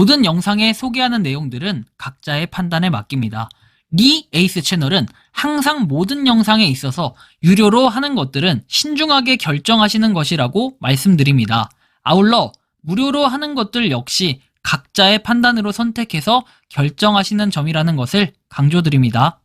모든 영상에 소개하는 내용들은 각자의 판단에 맡깁니다. 리 에이스 채널은 항상 모든 영상에 있어서 유료로 하는 것들은 신중하게 결정하시는 것이라고 말씀드립니다. 아울러 무료로 하는 것들 역시 각자의 판단으로 선택해서 결정하시는 점이라는 것을 강조드립니다.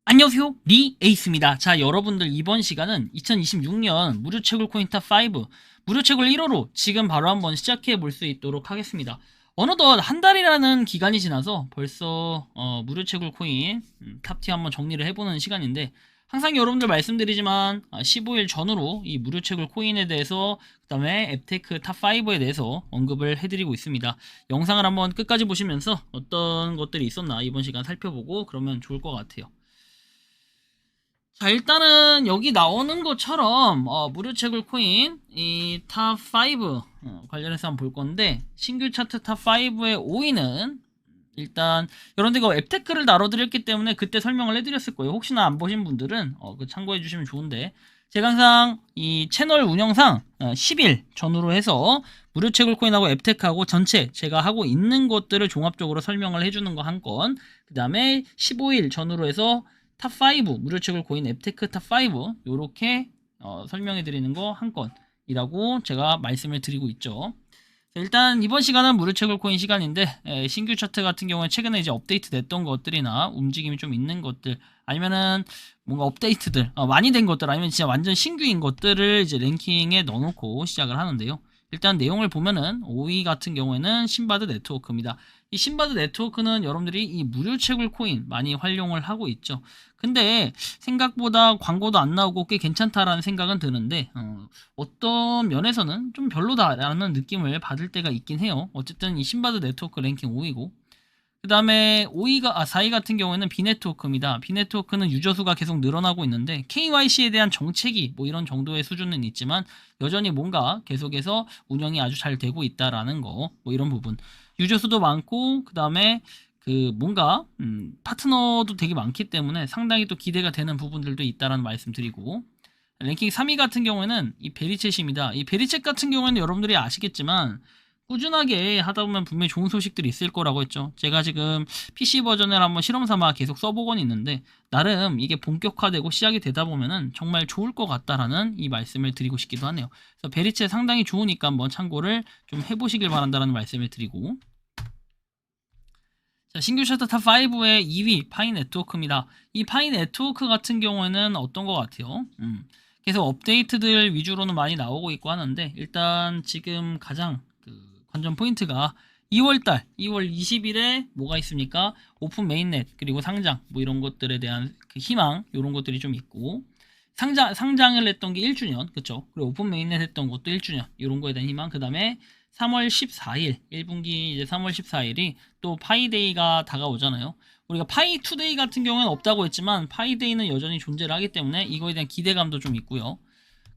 안녕하세요, 리 에이스입니다. 자, 여러분들 이번 시간은 2026년 무료채굴 코인 탑5 무료채굴 1호로 지금 바로 한번 시작해 볼 수 있도록 하겠습니다. 어느덧 한 달이라는 기간이 지나서 벌써 무료채굴 코인 탑티 한번 정리를 해보는 시간인데, 항상 여러분들 말씀드리지만 15일 전후로 이 무료채굴 코인에 대해서, 그 다음에 앱테크 탑5에 대해서 언급을 해드리고 있습니다. 영상을 한번 끝까지 보시면서 어떤 것들이 있었나 이번 시간 살펴보고 그러면 좋을 것 같아요. 자, 일단은 여기 나오는 것처럼 무료채굴 코인 이 탑5 관련해서 한번 볼 건데, 신규 차트 탑5의 5위는 일단 여러분들 이거 앱테크를 다뤄드렸기 때문에 그때 설명을 해드렸을 거예요. 혹시나 안 보신 분들은 참고해 주시면 좋은데, 제가 항상 이 채널 운영상 10일 전후로 해서 무료채굴 코인하고 앱테크하고 전체 제가 하고 있는 것들을 종합적으로 설명을 해주는 거 한 건, 그 다음에 15일 전후로 해서 탑5 무료채굴 코인 앱테크 탑5 요렇게 설명해 드리는 거 한 건이라고 제가 말씀을 드리고 있죠. 일단 이번 시간은 무료채굴 코인 시간인데, 신규 차트 같은 경우에 최근에 이제 업데이트 됐던 것들이나 움직임이 좀 있는 것들, 아니면은 뭔가 업데이트들 많이 된 것들, 아니면 진짜 완전 신규인 것들을 이제 랭킹에 넣어놓고 시작을 하는데요. 일단 내용을 보면은 5위 같은 경우에는 신바드 네트워크입니다. 이 신바드 네트워크는 여러분들이 이 무료채굴 코인 많이 활용을 하고 있죠. 근데 생각보다 광고도 안 나오고 꽤 괜찮다라는 생각은 드는데, 어떤 면에서는 좀 별로다라는 느낌을 받을 때가 있긴 해요. 어쨌든 이 신바드 네트워크 랭킹 5위고, 그 다음에 4위 같은 경우에는 비네트워크입니다. 비네트워크는 유저 수가 계속 늘어나고 있는데, KYC에 대한 정책이 뭐 이런 정도의 수준은 있지만 여전히 뭔가 계속해서 운영이 아주 잘 되고 있다라는 거, 뭐 이런 부분, 유저 수도 많고, 그 다음에 뭔가 파트너도 되게 많기 때문에 상당히 또 기대가 되는 부분들도 있다라는 말씀 드리고, 랭킹 3위 같은 경우에는 이 베리챗입니다. 이 베리챗 같은 경우에는 여러분들이 아시겠지만 꾸준하게 하다 보면 분명히 좋은 소식들이 있을 거라고 했죠. 제가 지금 PC 버전을 한번 실험 삼아 계속 써보곤 있는데, 나름 이게 본격화되고 시작이 되다 보면은 정말 좋을 것 같다라는 이 말씀을 드리고 싶기도 하네요. 그래서 베리챗 상당히 좋으니까 한번 참고를 좀 해보시길 바란다는 말씀을 드리고, 자, 신규 차트 탑5의 2위 파이 네트워크입니다. 이 파이 네트워크 같은 경우에는 어떤 것 같아요? 계속 업데이트들 위주로는 많이 나오고 있고 하는데, 일단 지금 가장 관전 포인트가 2월달 2월 20일에 뭐가 있습니까? 오픈 메인넷 그리고 상장 뭐 이런 것들에 대한 희망, 이런 것들이 좀 있고, 상장을 했던 게 1주년, 그쵸? 그리고 오픈 메인넷 했던 것도 1주년, 이런 거에 대한 희망. 그 다음에 3월 14일 1분기 이제 3월 14일이 또 파이데이가 다가오잖아요. 우리가 파이 투데이 같은 경우는 없다고 했지만 파이데이는 여전히 존재를 하기 때문에 이거에 대한 기대감도 좀 있고요.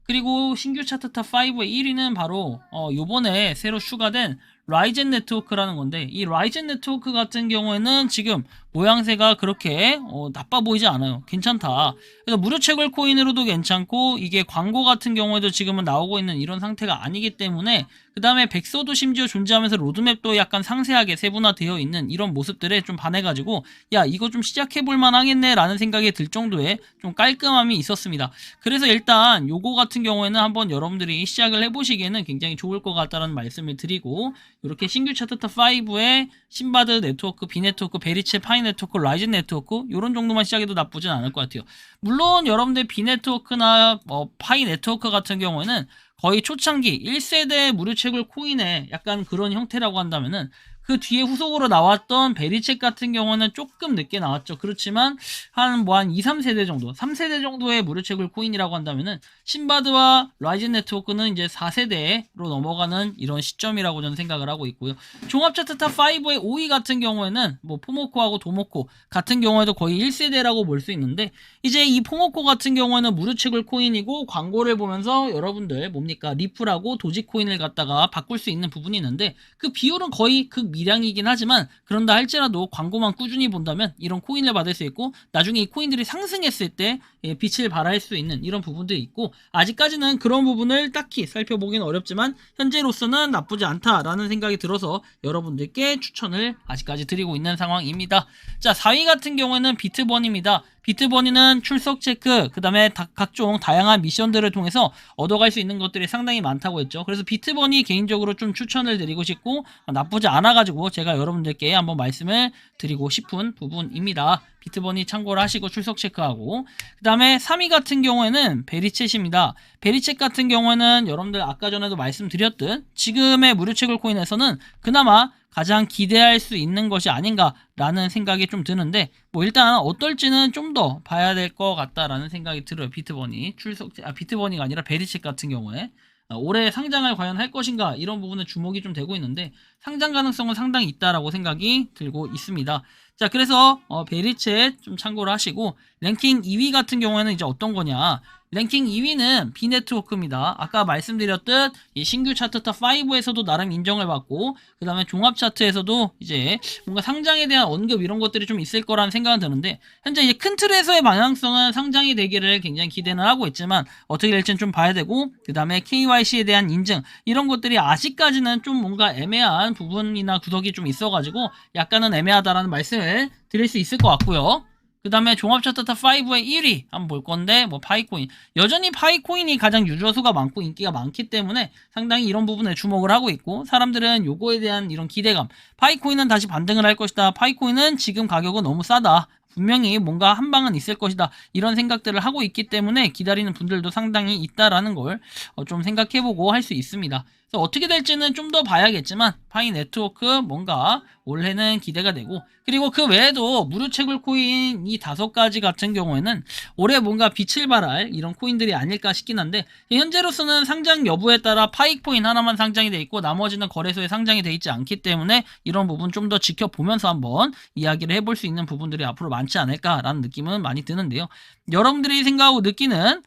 그리고 신규 차트 탑5의 1위는 바로 요번에 새로 추가된 라이젠 네트워크라는 건데, 이 라이젠 네트워크 같은 경우에는 지금 모양새가 그렇게 나빠 보이지 않아요. 괜찮다. 그래서 무료채굴 코인으로도 괜찮고, 이게 광고 같은 경우에도 지금은 나오고 있는 이런 상태가 아니기 때문에, 그 다음에 백서도 심지어 존재하면서 로드맵도 약간 상세하게 세분화되어 있는 이런 모습들에 좀 반해가지고, 야, 이거 좀 시작해볼 만하겠네 라는 생각이 들 정도의 좀 깔끔함이 있었습니다. 그래서 일단 요거 같은 경우에는 한번 여러분들이 시작을 해보시기에는 굉장히 좋을 것 같다는 말씀을 드리고, 이렇게 신규 차트 탑5에 신바드 네트워크, 비네트워크, 베리체, 파이 네트워크, 라이젠 네트워크 이런 정도만 시작해도 나쁘진 않을 것 같아요. 물론 여러분들 비네트워크나 파이 네트워크 같은 경우에는 거의 초창기 1세대 무료채굴 코인의 약간 그런 형태라고 한다면은, 그 뒤에 후속으로 나왔던 베리책 같은 경우는 조금 늦게 나왔죠. 그렇지만 한 2, 3세대 정도, 3세대 정도의 무료채굴 코인이라고 한다면은, 신바드와 라이젠 네트워크는 이제 4세대로 넘어가는 이런 시점이라고 저는 생각을 하고 있고요. 종합차트 탑5의 5위 같은 경우에는 뭐 포모코하고 도모코 같은 경우에도 거의 1세대라고 볼 수 있는데, 이제 이 포모코 같은 경우에는 무료채굴 코인이고, 광고를 보면서 여러분들 뭡니까? 리플하고 도지코인을 갖다가 바꿀 수 있는 부분이 있는데, 그 비율은 거의 미량이긴 하지만 그런다 할지라도 광고만 꾸준히 본다면 이런 코인을 받을 수 있고 나중에 이 코인들이 상승했을 때 빛을 발할 수 있는 이런 부분들이 있고 아직까지는 그런 부분을 딱히 살펴보기는 어렵지만 현재로서는 나쁘지 않다라는 생각이 들어서 여러분들께 추천을 아직까지 드리고 있는 상황입니다. 자, 4위 같은 경우에는 비트버니입니다. 비트버니는 출석 체크, 그 다음에 각종 다양한 미션들을 통해서 얻어갈 수 있는 것들이 상당히 많다고 했죠. 그래서 비트버니 개인적으로 좀 추천을 드리고 싶고 나쁘지 않아가지고 제가 여러분들께 한번 말씀을 드리고 싶은 부분입니다. 비트버니 참고를 하시고 출석 체크하고 그 다음에 3위 같은 경우에는 베리챗입니다. 베리챗 같은 경우에는 여러분들 아까 전에도 말씀드렸듯 지금의 무료채굴 코인에서는 그나마 가장 기대할 수 있는 것이 아닌가라는 생각이 좀 드는데 뭐 일단 어떨지는 좀 더 봐야 될 것 같다라는 생각이 들어요. 비트버니가 아니라 베리챗 같은 경우에 올해 상장을 과연 할 것인가 이런 부분에 주목이 좀 되고 있는데 상장 가능성은 상당히 있다라고 생각이 들고 있습니다. 자, 그래서 베리챗 좀 참고를 하시고 랭킹 2위 같은 경우에는 이제 어떤 거냐? 랭킹 2위는 비네트워크입니다. 아까 말씀드렸듯 이 신규 차트 탑 5에서도 나름 인정을 받고 그 다음에 종합 차트에서도 이제 뭔가 상장에 대한 언급 이런 것들이 좀 있을 거라는 생각은 드는데 현재 이제 큰 틀에서의 방향성은 상장이 되기를 굉장히 기대는 하고 있지만 어떻게 될지는 좀 봐야 되고 그 다음에 KYC에 대한 인증 이런 것들이 아직까지는 좀 뭔가 애매한 부분이나 구석이 좀 있어가지고 약간은 애매하다라는 말씀을 드릴 수 있을 것 같고요. 그 다음에 종합차트 탑 5의 1위 한번 볼 건데 뭐 파이코인 여전히 파이코인이 가장 유저수가 많고 인기가 많기 때문에 상당히 이런 부분에 주목을 하고 있고 사람들은 요거에 대한 이런 기대감 파이코인은 다시 반등을 할 것이다. 파이코인은 지금 가격은 너무 싸다. 분명히 뭔가 한 방은 있을 것이다. 이런 생각들을 하고 있기 때문에 기다리는 분들도 상당히 있다라는 걸 좀 생각해보고 할 수 있습니다. 그래서 어떻게 될지는 좀 더 봐야겠지만 파이 네트워크 뭔가 올해는 기대가 되고 그리고 그 외에도 무료 채굴 코인 이 5가지 같은 경우에는 올해 뭔가 빛을 발할 이런 코인들이 아닐까 싶긴 한데 현재로서는 상장 여부에 따라 파이코인 하나만 상장이 돼 있고 나머지는 거래소에 상장이 돼 있지 않기 때문에 이런 부분 좀 더 지켜보면서 한번 이야기를 해볼 수 있는 부분들이 앞으로 많지 않을까라는 느낌은 많이 드는데요. 여러분들이 생각하고 느끼는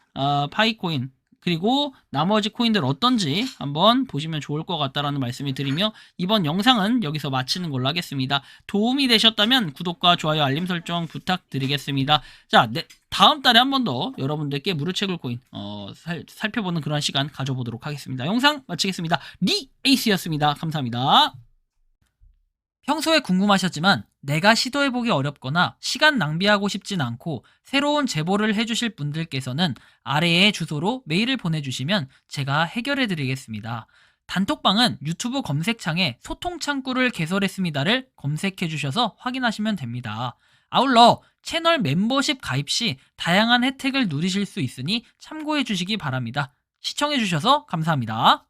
파이코인 그리고 나머지 코인들 어떤지 한번 보시면 좋을 것 같다라는 말씀을 드리며 이번 영상은 여기서 마치는 걸로 하겠습니다. 도움이 되셨다면 구독과 좋아요 알림 설정 부탁드리겠습니다. 자, 다음 달에 한 번 더 여러분들께 무료 채굴 코인 살펴보는 그런 시간 가져보도록 하겠습니다. 영상 마치겠습니다. 에이스였습니다. 감사합니다. 평소에 궁금하셨지만 내가 시도해보기 어렵거나 시간 낭비하고 싶진 않고 새로운 제보를 해주실 분들께서는 아래의 주소로 메일을 보내주시면 제가 해결해드리겠습니다. 단톡방은 유튜브 검색창에 소통창구를 개설했습니다를 검색해주셔서 확인하시면 됩니다. 아울러 채널 멤버십 가입 시 다양한 혜택을 누리실 수 있으니 참고해주시기 바랍니다. 시청해주셔서 감사합니다.